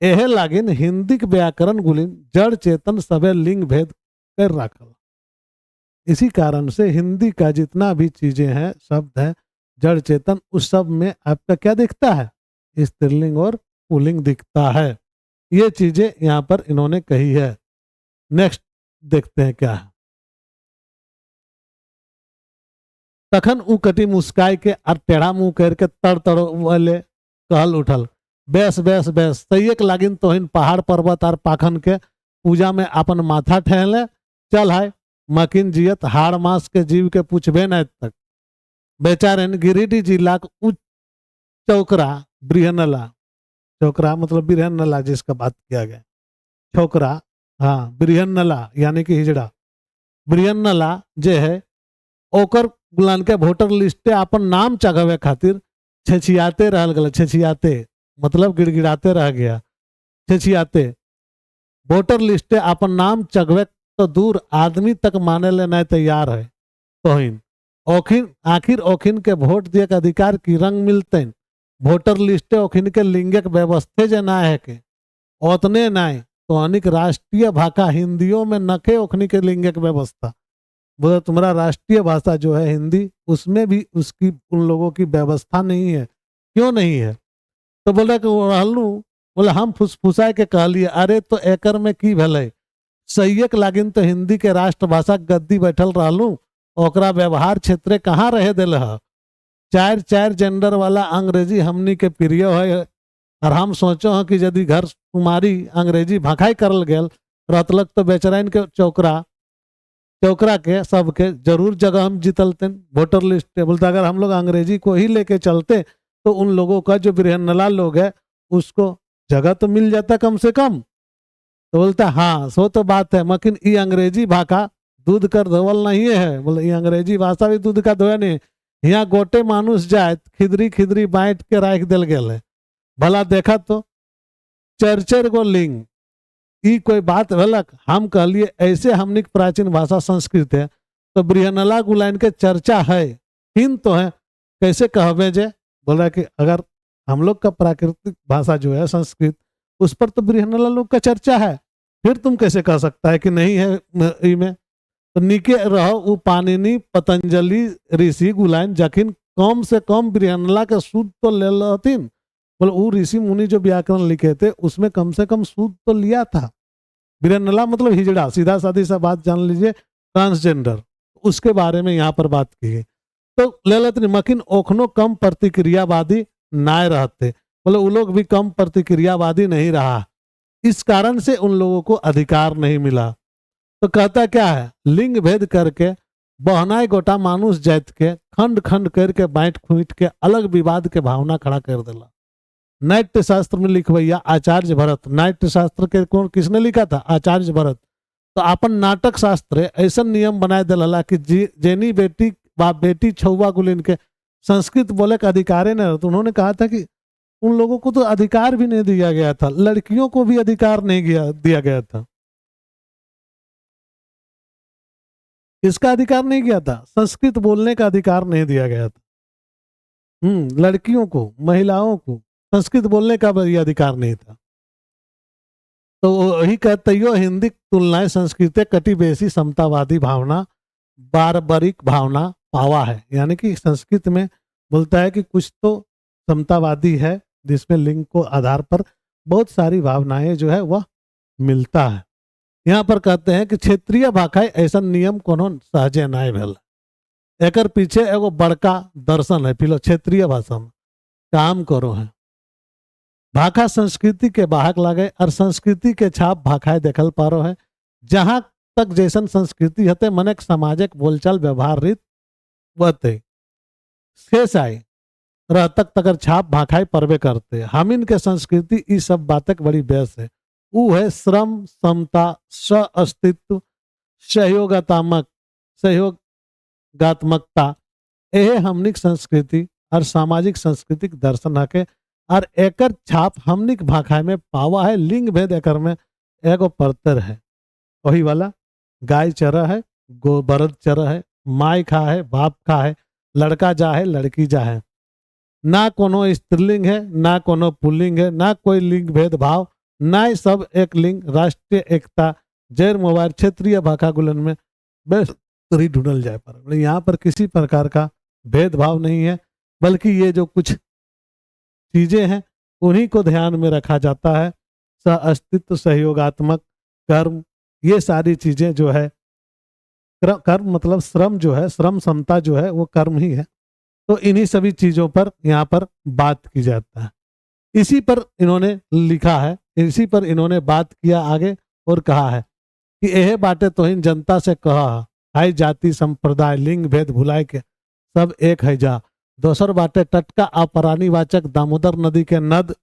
एहे लागिन हिंदी के व्याकरण गुलिन जड़ चेतन सभे लिंग भेद कर रखल। इसी कारण से हिंदी का जितना भी चीजें हैं, शब्द हैं, जड़ चेतन, उस सब में आपका क्या दिखता है? स्त्रीलिंग और पुल्लिंग दिखता है। ये चीजें यहाँ पर इन्होंने कही है। नेक्स्ट देखते हैं क्या है। तखन उ कटी मुस्काई के और टेढ़ा मुंह करके तड़ तड़ वाले कहल उठल, बेस बेस बेस सैयक लागिन तोहिन पहाड़ पर्वत और पाखन के पूजा में अपन माथा ठहले। चल हाय मकिन जियत हाड़ मास के जीव के पूछबे न तक। बेचारेन गिरिडीह जिला उच्च चौकरा बृहन्नला, चौकरा मतलब बृहन्नला जिसका बात किया गया, छोकरा, हाँ बृहन्नला यानी कि हिजड़ा। बृहन्नला जे है ओकर गुलान के वोटर लिस्टे अपन नाम चढ़ावे खातिर छछियाते रह गए। छछियाते मतलब गिड़गिड़ाते रह गया। छछियाते वोटर लिस्टे अपन नाम चढ़वे तो दूर आदमी तक माने ले नहीं तैयार है। तोहिन ओखिन आखिर ओखिन के वोट दिए के अधिकार की रंग मिलते। वोटर लिस्टे ओखिन के लिंगक व्यवस्थे जे ना है के ओतने नहीं तो अनिक राष्ट्रीय भाषा हिंदियों में नखे ओखनी के लिंगक व्यवस्था। बोला तुम्हारा राष्ट्रीय भाषा जो है हिंदी, उसमें भी उसकी उन लोगों की व्यवस्था नहीं है। क्यों नहीं है? तो बोला कि रहलू, बोले हम फुसफुसाए के कह लिए, अरे तो एकर में की भले सैयक लागिन तो हिंदी के राष्ट्रभाषा गद्दी बैठल रहलू, ओकरा व्यवहार क्षेत्र कहाँ रहे दिल है। चार चार जेंडर वाला अंग्रेजी हमनी के प्रिय है। और हम सोचो हैं कि यदि घर तुम्हारी अंग्रेजी भाखाई करल गेल रहतलक तो बेचराइन के चौकरा चौकरा के सबके जरूर जगह हम जीतलते वोटर लिस्ट पे। बोलते अगर हम लोग अंग्रेजी को ही लेके चलते तो उन लोगों का जो बिरहन्नला लोग है उसको जगह तो मिल जाता कम से कम। तो बोलता हाँ सो तो बात है, मकिन ये अंग्रेजी भाषा दूध कर धोवल नहीं है। बोले ये अंग्रेजी भाषा भी दूध का धोया नहीं। यहाँ गोटे मानुष जाए खिदरी खिदरी बांट के राख दिल गए भला देखा तो चर्चर को लिंग ई कोई बात भलक। हम कहलिए ऐसे हमनी प्राचीन भाषा संस्कृत है तो बृहन्नला गुलाइन के चर्चा है हिंद तो है कैसे कहबे जे। बोल रहा कि अगर हम लोग का प्राकृतिक भाषा जो है संस्कृत उस पर तो बृहन्नला लोग का चर्चा है, फिर तुम कैसे कह सकता है कि नहीं है ई में। तो निके रहो वो पानिनी पतंजलि ऋषि गुलाइन जखिन कम से कम बृहन्नला के सूद तो ले लथिन। बोले वो ऋषि मुनि जो व्याकरण लिखे थे उसमें कम से कम सूद तो लिया था। बृहन्नला मतलब हिजड़ा, सीधा साधी सा बात जान लीजिए, ट्रांसजेंडर, उसके बारे में यहाँ पर बात की है। तो ले लेते मकिन ओखनो कम प्रतिक्रियावादी नाय रहते। बोले वो लोग भी कम प्रतिक्रियावादी नहीं रहा, इस कारण से उन लोगों को अधिकार नहीं मिला। तो कहता क्या है, लिंग भेद करके बहनाए गोटा मानुष जात के खंड खंड करके बांट खूंट के अलग विवाद के भावना खड़ा कर देला। नाट्य शास्त्र में लिखवैया आचार्य भरत, नाट्य शास्त्र के कौन किसने लिखा था, आचार्य भरत। तो अपन नाटक शास्त्र ऐसा नियम बनाए दिला कि जेनी बेटी व बेटी छुआ गुलिन के संस्कृत बोले का अधिकार है ना। तो उन्होंने कहा था कि उन लोगों को तो अधिकार भी नहीं दिया गया था, लड़कियों को भी अधिकार नहीं दिया गया था। इसका अधिकार नहीं किया था, संस्कृत बोलने का अधिकार नहीं दिया गया था। लड़कियों को, महिलाओं को संस्कृत बोलने का भी अधिकार नहीं था। तो वही कहते हो हिंदी तुलनाएं संस्कृत कटी बेसी समतावादी भावना बारबरिक भावना पावा है। यानी कि संस्कृत में बोलता है कि कुछ तो समतावादी है जिसमें लिंग को आधार पर बहुत सारी भावनाएं जो है वह मिलता है। यहाँ पर कहते हैं कि क्षेत्रीय भाषा ऐसा नियम कोनो सहजे नाय भेल। एकर पीछे एगो बड़का दर्शन है फिलो क्षेत्रीय भाषा में काम करो है। भाषा संस्कृति के बाहक लागे और संस्कृति के छाप भाषाएं देखल पारो है। जहां तक जैसन संस्कृति हते मनेक सामाजिक बोलचाल व्यवहार रीत वते शेष आए रह तक तकर छाप भाषाएं परवे करते। हम इनके संस्कृति इस सब बातक बड़ी बेस है। वो है श्रम, समता, स अस्तित्व, सहयोगात्मकता। यह हमनिक संस्कृति और सामाजिक सांस्कृतिक दर्शन हके और एकर छाप हमनिक भाषा में पावा है। लिंग भेद एकर में एगो परतर है, वही वाला गाय चरा है, गो बरद चरा है, माई खा है, बाप खा है, लड़का जा है, लड़की जा है। ना कोनो स्त्रीलिंग है, ना कोनो पुल्लिंग है, ना कोई लिंग भेदभाव, ना ही सब एक लिंग। राष्ट्रीय एकता जैर मोबाइल क्षेत्रीय भाषा गुलन में बेहतरी ढूंढल जाए पर यहाँ पर किसी प्रकार का भेदभाव नहीं है, बल्कि ये जो कुछ चीजें हैं उन्हीं को ध्यान में रखा जाता है। सह अस्तित्व, सहयोगात्मक, कर्म, ये सारी चीजें जो है, कर्म मतलब श्रम जो है, श्रम समता जो है वो कर्म ही है। तो इन्हीं सभी चीजों पर यहाँ पर बात की जाता है। इसी पर इन्होंने लिखा है, इसी पर इन्होंने बात किया आगे और कहा है कि यह बातें तो इन जनता से कहा हाई जाति संप्रदाय लिंग भेद भुलाए के सब एक है जा। दोसर बाटे टटका अपरानी वाचक दामोदर नदी के नद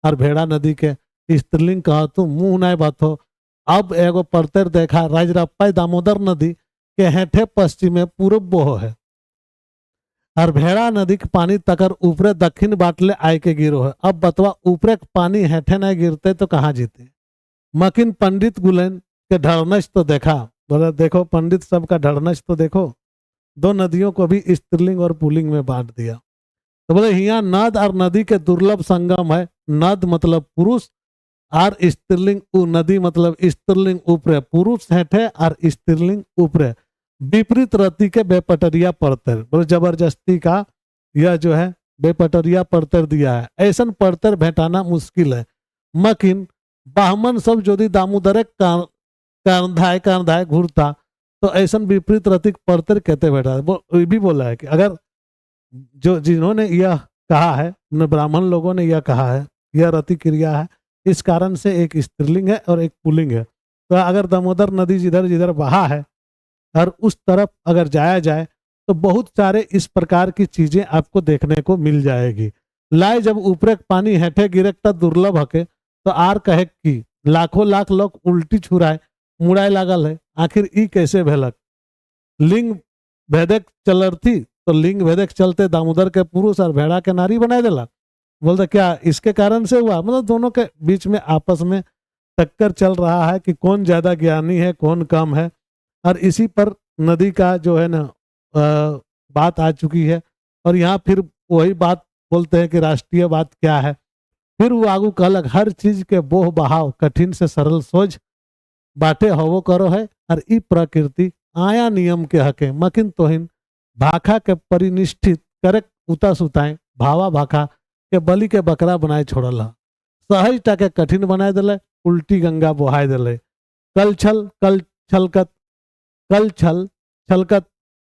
और भेड़ा नदी के स्त्रीलिंग कहा तू मुंह नहीं बात हो। अब एगो परतर देखा राजरप्पा दामोदर नदी के हेठे पश्चिम में पूर्व बोहो है और भेड़ा नदी के पानी तकर ऊपरे दक्षिण बाटले आय के गिरो है। अब बतवा ऊपरे पानी हेठे नहीं गिरते तो कहाँ जीते। मकिन पंडित गुलेन के ढड़नश तो देखा, बोला देखो पंडित सबका ढड़नश तो देखो, दो नदियों को भी स्त्रीलिंग और पुल्लिंग में बांट दिया। तो बोले यहाँ नद और नदी के दुर्लभ संगम है। नद मतलब पुरुष और स्त्रीलिंग नदी मतलब स्त्रीलिंग ऊपरे, पुरुष हेठे और स्त्रीलिंग ऊपरे। विपरीत रति के बेपटरिया परतर, बोले जबरदस्ती का यह जो है बेपटरिया परतर दिया है। ऐसा परतर भेटाना मुश्किल है। मकिन बाहमन सब जोदी दामोदर कांधाए घूरता तो ऐसा विपरीत रतिक परतर कहते बैठा भी बोला है कि अगर जो जिन्होंने यह कहा है, ब्राह्मण लोगों ने यह कहा है, यह रति क्रिया है, इस कारण से एक स्त्रीलिंग है और एक पुल्लिंग है। तो अगर दामोदर नदी जिधर जिधर बहा है और उस तरफ अगर जाया जाए तो बहुत सारे इस प्रकार की चीजें आपको देखने को मिल जाएगी। लाए जब ऊपरे पानी हेठे गिरकता दुर्लभ हके, तो आर कहे कि लाखों लाख लोग उल्टी छुराए मुड़ाए लागल है, आखिर ई कैसे भेलक। लिंग भेदक चलर थी तो लिंग भेदक चलते दामोदर के पुरुष और भेड़ा के नारी बनाए देला। बोलते क्या इसके कारण से हुआ, मतलब दोनों के बीच में आपस में टक्कर चल रहा है कि कौन ज्यादा ज्ञानी है कौन कम है। और इसी पर नदी का जो है ना बात आ चुकी है। और यहाँ फिर वही बात बोलते हैं कि राष्ट्रीय बात क्या है। फिर वो आगू कहलक हर चीज के बोह बहाव कठिन से सरल सोझ बाटे होवो करो है, और ई प्रकृति आया नियम के हके मकिन तोहिन भाखा के परिनिष्ठित करे उता सुताए भावा भाखा के बलि के बकरा बनाए छोड़ल है। सहज टाके कठिन बनाए दिले, उल्टी गंगा बोहाय दिले। कल छलकत कल छल छलकत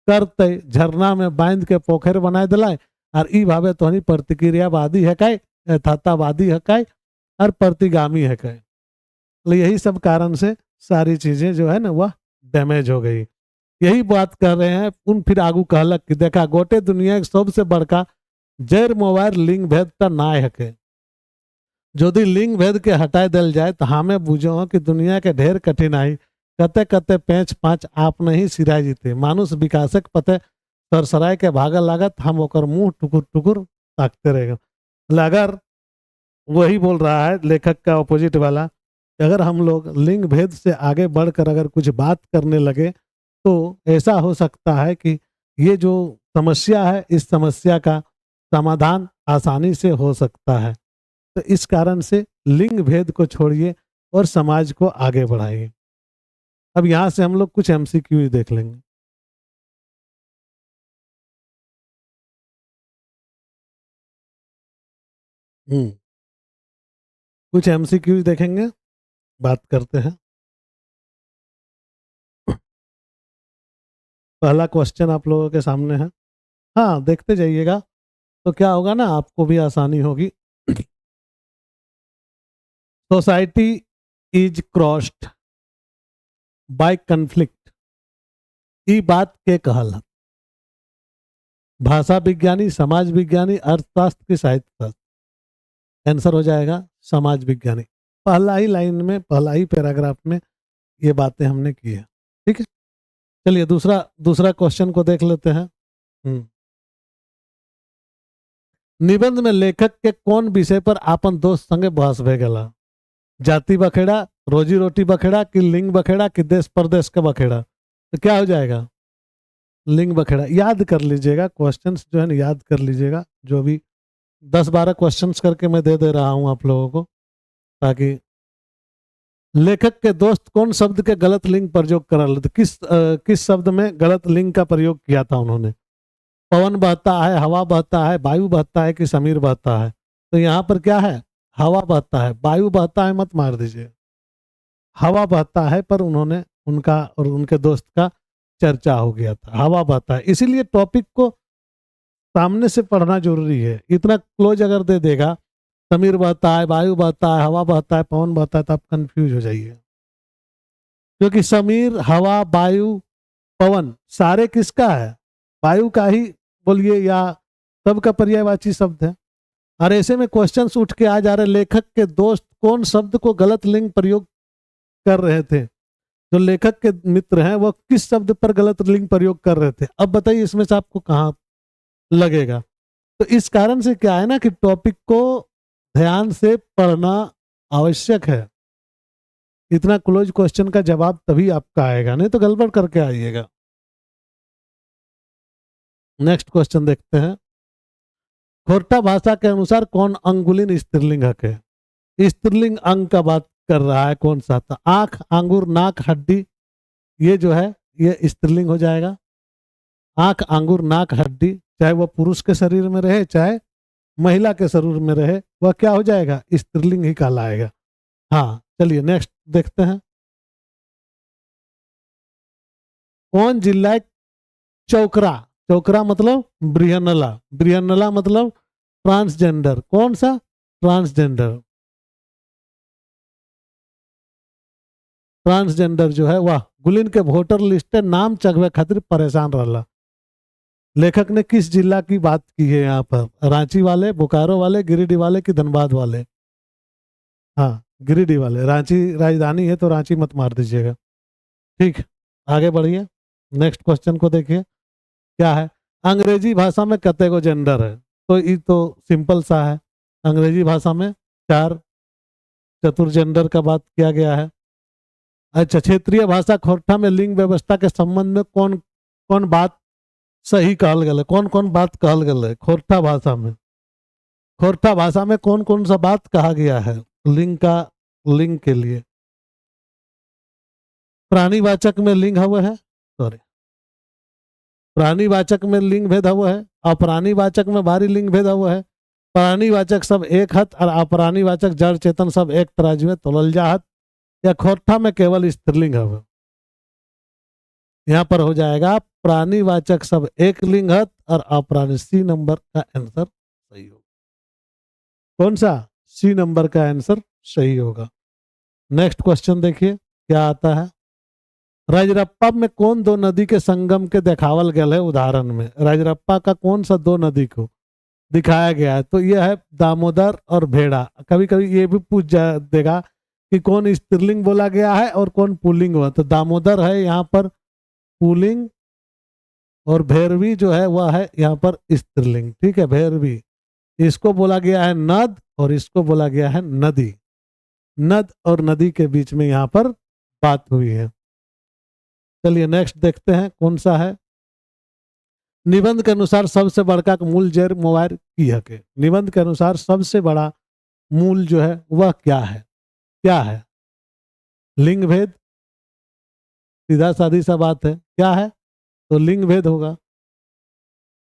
करते झरना में बांध के पोखर बनाए दिला। और ई भावे तोहनी प्रतिक्रियावादी है काय, यथार्थवादी है काय, और प्रतिगामी है काय। तो यही सब कारण से सारी चीजें जो है ना वह डैमेज हो गई। यही बात कर रहे हैं। उन फिर आगू कहलक कि देखा गोटे दुनिया के सबसे बड़का जैर मोबाइल लिंग भेद का नाय हके। यदि लिंग भेद के हटाए दिल जाए तो हमें बुझो कि दुनिया के ढेर कठिनाई कते कते पेंच पाँच आप नहीं सिराय जीते। मानुष विकासक पते सरसराय के भागल लागत, हम ओकर मुंह टुकुर टुकुर ताकते रहेगा। अगर वही बोल रहा है लेखक का ऑपोजिट वाला, अगर हम लोग लिंग भेद से आगे बढ़कर अगर कुछ बात करने लगे तो ऐसा हो सकता है कि ये जो समस्या है इस समस्या का समाधान आसानी से हो सकता है। तो इस कारण से लिंग भेद को छोड़िए और समाज को आगे बढ़ाइए। अब यहाँ से हम लोग कुछ एमसीक्यू देख लेंगे। कुछ एमसीक्यू देखेंगे, बात करते हैं। पहला क्वेश्चन आप लोगों के सामने है, हाँ देखते जाइएगा तो क्या होगा ना आपको भी आसानी होगी। Society is crossed by conflict, ई बात के कहल है। भाषा विज्ञानी, समाज विज्ञानी, अर्थशास्त्र की साहित्य शास्त्र। आंसर हो जाएगा समाज विज्ञानी। पहला ही लाइन में पहला ही पैराग्राफ में ये बातें हमने की है। ठीक है, चलिए दूसरा दूसरा क्वेश्चन को देख लेते हैं। निबंध में लेखक के कौन विषय पर आपन दोस्त संगे बहस भे गला। जाति बखेड़ा, रोजी रोटी बखेड़ा, कि लिंग बखेड़ा, कि देश प्रदेश का बखेड़ा। तो क्या हो जाएगा लिंग बखेड़ा। याद कर लीजिएगा क्वेश्चंस जो है ना, याद कर लीजिएगा। जो भी 10-12 क्वेश्चंस करके मैं दे रहा हूं आप लोगों को, ताकि लेखक के दोस्त कौन शब्द के गलत लिंग प्रयोग करा लेते, किस शब्द में गलत लिंग का प्रयोग किया था उन्होंने। पवन बहता है, हवा बहता है, वायु बहता है, कि समीर बहता है। तो यहाँ पर क्या है, हवा बहता है। वायु बहता है मत मार दीजिए, हवा बहता है। पर उन्होंने उनका और उनके दोस्त का चर्चा हो गया था, हवा बहता है। इसीलिए टॉपिक को सामने से पढ़ना जरूरी है। इतना क्लोज अगर दे देगा, समीर बहता है, वायु बहता है, हवा बहता है, पवन बहता है, तो आप कंफ्यूज हो जाइए। क्योंकि समीर, हवा, वायु, पवन सारे किसका है, वायु का ही बोलिए, या सबका पर्यायवाची शब्द है। और ऐसे में क्वेश्चंस उठ के आ जा रहे, लेखक के दोस्त कौन शब्द को गलत लिंग प्रयोग कर रहे थे। जो लेखक के मित्र हैं वो किस शब्द पर गलत लिंग प्रयोग कर रहे थे। अब बताइए इसमें से आपको कहाँ लगेगा। तो इस कारण से क्या है ना कि टॉपिक को ध्यान से पढ़ना आवश्यक है। इतना क्लोज क्वेश्चन का जवाब तभी आपका आएगा, नहीं तो गड़बड़ करके आइएगा। नेक्स्ट क्वेश्चन देखते हैं। खोरठा भाषा के अनुसार कौन अंगुलिन स्त्रीलिंग है। स्त्रीलिंग अंग का बात कर रहा है, कौन सा था। आंख, आंगुर, नाक, हड्डी, ये जो है ये स्त्रीलिंग हो जाएगा। आंख, आंगुर, नाक, हड्डी, चाहे वह पुरुष के शरीर में रहे चाहे महिला के शरीर में रहे, वह क्या हो जाएगा, स्त्रीलिंग ही कहलाएगा। हाँ चलिए नेक्स्ट देखते हैं। कौन जिला चौकरा चोकरा मतलब ब्रिहन्नला, ब्रिहन्नला मतलब ट्रांसजेंडर। कौन सा? ट्रांसजेंडर। ट्रांसजेंडर जो है वह गुलिन के वोटर लिस्ट नाम चघवे खातिर परेशान रहला। लेखक ने किस जिला की बात की है यहाँ पर? रांची वाले, बोकारो वाले, गिरिडीह वाले कि धनबाद वाले? हाँ, गिरिडीह वाले। रांची राजधानी है तो रांची मत मार दीजिएगा। ठीक, आगे बढ़िए, नेक्स्ट क्वेश्चन को देखिए। क्या है? अंग्रेजी भाषा में कते को जेंडर है? तो ये तो सिंपल सा है, अंग्रेजी भाषा में 4 चतुर्जेंडर का बात किया गया है। अच्छा, क्षेत्रीय भाषा खोरठा में लिंग व्यवस्था के संबंध में कौन कौन बात सही कहल गल है? कौन कौन बात कहल गल है खोरठा भाषा में? खोरठा भाषा में कौन कौन सा बात कहा गया है लिंग का, लिंग के लिए? प्राणीवाचक में लिंग हुआ है, सॉरी, प्राणीवाचक में लिंग भेद हुआ है, अप्राणीवाचक में भारी लिंग भेद हुआ है, प्राणीवाचक सब एक हत और अप्राणीवाचक जड़ चेतन सब एक तराजू में तोलल जाहत, या खोरठा में केवल स्त्रीलिंग है? यहाँ पर हो जाएगा प्राणीवाचक सब एक लिंग हत और अप्राणी। सी नंबर का आंसर सही होगा। कौन सा? सी नंबर का आंसर सही होगा। नेक्स्ट क्वेश्चन देखिए क्या आता है। राजरप्पा में कौन 2 नदी के संगम के दिखावल गया है? उदाहरण में राजरप्पा का कौन सा 2 नदी को दिखाया गया है? तो यह है दामोदर और भेड़ा। कभी कभी ये भी पूछ देगा कि कौन स्त्रीलिंग बोला गया है और कौन पुल्लिंग हुआ। तो दामोदर है यहाँ पर पुल्लिंग और भैरवी जो है वह है यहाँ पर स्त्रीलिंग। ठीक है, भैरवी। इसको बोला गया है नद और इसको बोला गया है नदी। नद और नदी के बीच में यहाँ पर बात हुई है। चलिए नेक्स्ट देखते हैं कौन सा है। निबंध के अनुसार सबसे बड़का मूल जैर मोबाइल की है के? निबंध के अनुसार सबसे बड़ा मूल जो है वह क्या है? क्या है? लिंग भेद, सीधा सादी सा बात है। क्या है? तो लिंग भेद होगा,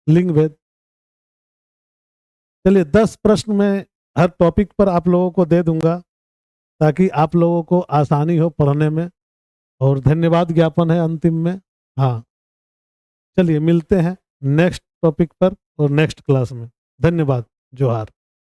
लिंग भेद। चलिए 10 प्रश्न मैं हर टॉपिक पर आप लोगों को दे दूंगा ताकि आप लोगों को आसानी हो पढ़ने में, और धन्यवाद ज्ञापन है अंतिम में। हाँ, चलिए मिलते हैं नेक्स्ट टॉपिक पर और नेक्स्ट क्लास में। धन्यवाद, जोहार।